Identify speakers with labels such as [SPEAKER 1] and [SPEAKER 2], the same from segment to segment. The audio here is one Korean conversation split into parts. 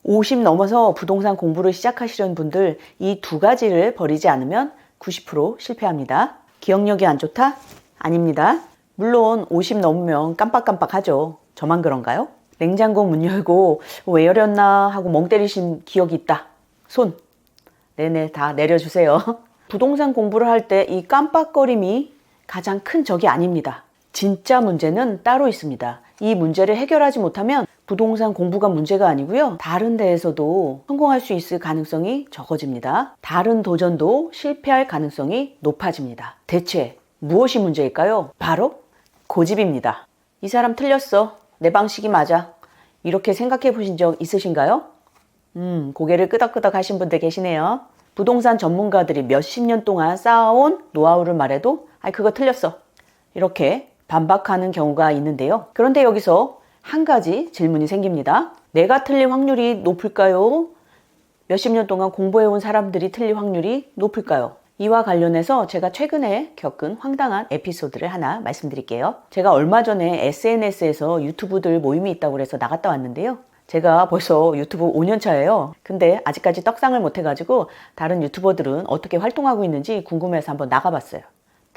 [SPEAKER 1] 50 넘어서 부동산 공부를 시작하시려는 분들 이 두 가지를 버리지 않으면 90% 실패합니다. 기억력이 안 좋다? 아닙니다. 물론 50 넘으면 깜빡깜빡하죠. 저만 그런가요? 냉장고 문 열고 왜 열었나 하고 멍 때리신 기억이 있다. 손. 네네, 다 내려주세요. 부동산 공부를 할 때 이 깜빡거림이 가장 큰 적이 아닙니다. 진짜 문제는 따로 있습니다. 이 문제를 해결하지 못하면 부동산 공부가 문제가 아니고요. 다른 데에서도 성공할 수 있을 가능성이 적어집니다. 다른 도전도 실패할 가능성이 높아집니다. 대체 무엇이 문제일까요? 바로 고집입니다. 이 사람 틀렸어. 내 방식이 맞아. 이렇게 생각해 보신 적 있으신가요? 고개를 끄덕끄덕 하신 분들 계시네요. 부동산 전문가들이 몇십 년 동안 쌓아온 노하우를 말해도 그거 틀렸어. 이렇게 반박하는 경우가 있는데요. 그런데 여기서 한 가지 질문이 생깁니다. 내가 틀릴 확률이 높을까요? 몇십 년 동안 공부해온 사람들이 틀릴 확률이 높을까요? 이와 관련해서 제가 최근에 겪은 황당한 에피소드를 하나 말씀드릴게요. 제가 얼마 전에 SNS에서 유튜브들 모임이 있다고 해서 나갔다 왔는데요. 제가 벌써 유튜브 5년 차예요. 근데 아직까지 떡상을 못 해가지고 다른 유튜버들은 어떻게 활동하고 있는지 궁금해서 한번 나가봤어요.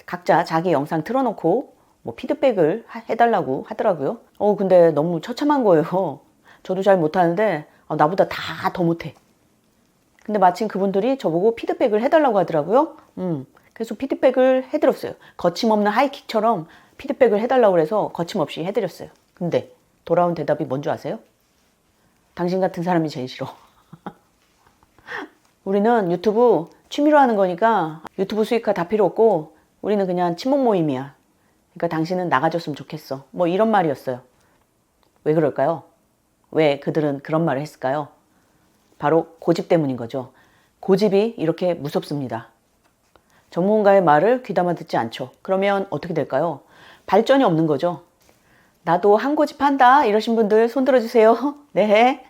[SPEAKER 1] 각자 자기 영상 틀어놓고 피드백을 해달라고 하더라고요. 근데 너무 처참한 거예요. 저도 잘 못하는데 나보다 다 더 못해. 근데 마침 그분들이 저보고 피드백을 해달라고 하더라고요. 그래서 피드백을 해드렸어요. 거침없는 하이킥처럼 피드백을 해달라고 해서 거침없이 해드렸어요. 근데 돌아온 대답이 뭔지 아세요? 당신 같은 사람이 제일 싫어. 우리는 유튜브 취미로 하는 거니까 유튜브 수익화 다 필요 없고 우리는 그냥 친목 모임이야. 그러니까 당신은 나가줬으면 좋겠어. 이런 말이었어요. 왜 그럴까요? 왜 그들은 그런 말을 했을까요? 바로 고집 때문인 거죠. 고집이 이렇게 무섭습니다. 전문가의 말을 귀담아 듣지 않죠. 그러면 어떻게 될까요? 발전이 없는 거죠. 나도 한 고집한다 이러신 분들 손 들어주세요. 네,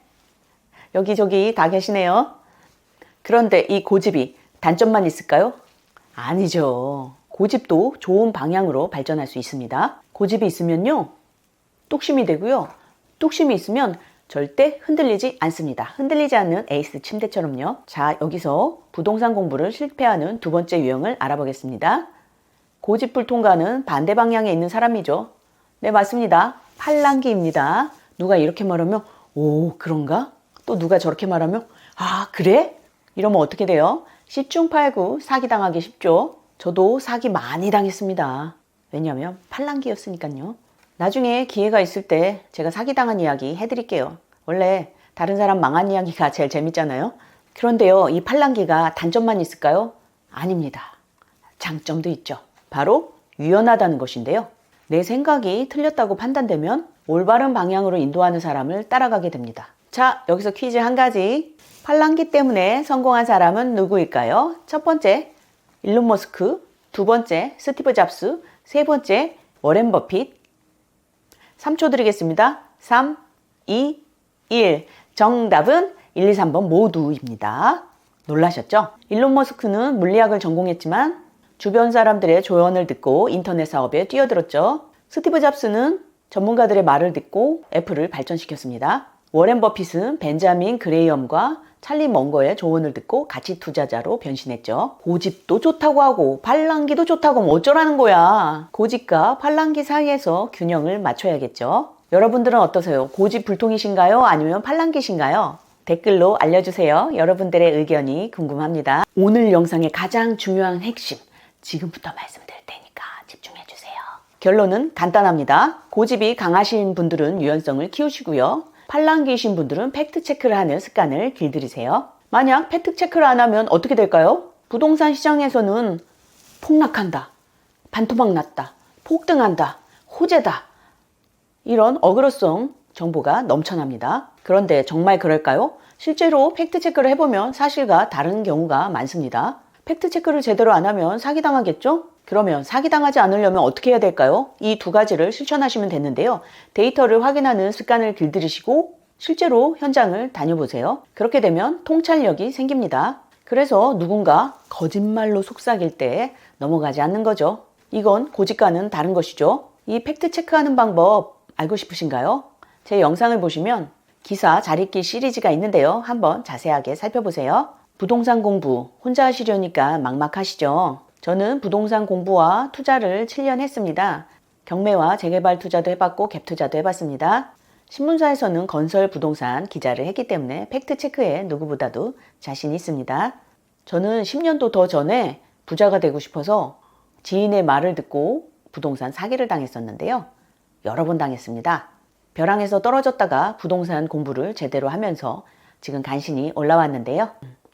[SPEAKER 1] 여기저기 다 계시네요. 그런데 이 고집이 단점만 있을까요? 아니죠. 고집도 좋은 방향으로 발전할 수 있습니다. 고집이 있으면요, 뚝심이 되고요. 뚝심이 있으면 절대 흔들리지 않습니다. 흔들리지 않는 에이스 침대처럼요. 자, 여기서 부동산 공부를 실패하는 두 번째 유형을 알아보겠습니다. 고집불통과는 반대 방향에 있는 사람이죠. 네, 맞습니다. 팔랑귀입니다. 누가 이렇게 말하면 오, 그런가? 또 누가 저렇게 말하면 아, 그래? 이러면 어떻게 돼요? 십중팔구 사기당하기 쉽죠. 저도 사기 많이 당했습니다. 왜냐하면 팔랑귀였으니까요. 나중에 기회가 있을 때 제가 사기당한 이야기 해드릴게요. 원래 다른 사람 망한 이야기가 제일 재밌잖아요. 그런데요, 이 팔랑귀가 단점만 있을까요? 아닙니다. 장점도 있죠. 바로 유연하다는 것인데요. 내 생각이 틀렸다고 판단되면 올바른 방향으로 인도하는 사람을 따라가게 됩니다. 자, 여기서 퀴즈 한 가지. 팔랑귀 때문에 성공한 사람은 누구일까요? 첫 번째, 일론 머스크. 두 번째, 스티브 잡스. 세 번째, 워렌 버핏. 3초 드리겠습니다. 3, 2, 1. 정답은 1, 2, 3번 모두입니다. 놀라셨죠? 일론 머스크는 물리학을 전공했지만 주변 사람들의 조언을 듣고 인터넷 사업에 뛰어들었죠. 스티브 잡스는 전문가들의 말을 듣고 애플을 발전시켰습니다. 워렌 버핏은 벤자민 그레이엄과 찰리 먼거의 조언을 듣고 가치 투자자로 변신했죠. 고집도 좋다고 하고 팔랑귀도 좋다고 하면 어쩌라는 거야. 고집과 팔랑귀 사이에서 균형을 맞춰야겠죠. 여러분들은 어떠세요? 고집불통이신가요? 아니면 팔랑귀신가요? 댓글로 알려주세요. 여러분들의 의견이 궁금합니다. 오늘 영상의 가장 중요한 핵심, 지금부터 말씀드릴 테니까 집중해주세요. 결론은 간단합니다. 고집이 강하신 분들은 유연성을 키우시고요. 팔랑귀이신 분들은 팩트체크를 하는 습관을 길들이세요. 만약 팩트체크를 안 하면 어떻게 될까요? 부동산 시장에서는 폭락한다, 반토막 났다, 폭등한다, 호재다, 이런 어그로성 정보가 넘쳐납니다. 그런데 정말 그럴까요? 실제로 팩트체크를 해보면 사실과 다른 경우가 많습니다. 팩트체크를 제대로 안 하면 사기당하겠죠? 그러면 사기당하지 않으려면 어떻게 해야 될까요? 이 두 가지를 실천하시면 되는데요. 데이터를 확인하는 습관을 길들이시고 실제로 현장을 다녀보세요. 그렇게 되면 통찰력이 생깁니다. 그래서 누군가 거짓말로 속삭일 때 넘어가지 않는 거죠. 이건 고집과는 다른 것이죠. 이 팩트 체크하는 방법 알고 싶으신가요? 제 영상을 보시면 기사 잘 읽기 시리즈가 있는데요. 한번 자세하게 살펴보세요. 부동산 공부 혼자 하시려니까 막막하시죠? 저는 부동산 공부와 투자를 7년 했습니다. 경매와 재개발 투자도 해봤고 갭 투자도 해봤습니다. 신문사에서는 건설 부동산 기자를 했기 때문에 팩트체크에 누구보다도 자신 있습니다. 저는 10년도 더 전에 부자가 되고 싶어서 지인의 말을 듣고 부동산 사기를 당했었는데요. 여러 번 당했습니다. 벼랑에서 떨어졌다가 부동산 공부를 제대로 하면서 지금 간신히 올라왔는데요.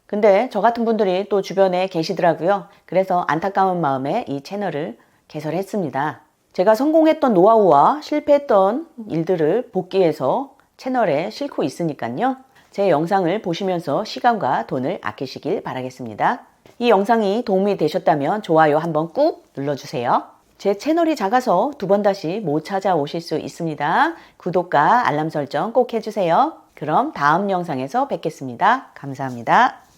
[SPEAKER 1] 근데 저 같은 분들이 또 주변에 계시더라고요. 그래서 안타까운 마음에 이 채널을 개설했습니다. 제가 성공했던 노하우와 실패했던 일들을 복기해서 채널에 싣고 있으니까요. 제 영상을 보시면서 시간과 돈을 아끼시길 바라겠습니다. 이 영상이 도움이 되셨다면 좋아요 한번 꾹 눌러주세요. 제 채널이 작아서 두 번 다시 못 찾아오실 수 있습니다. 구독과 알람 설정 꼭 해주세요. 그럼 다음 영상에서 뵙겠습니다. 감사합니다.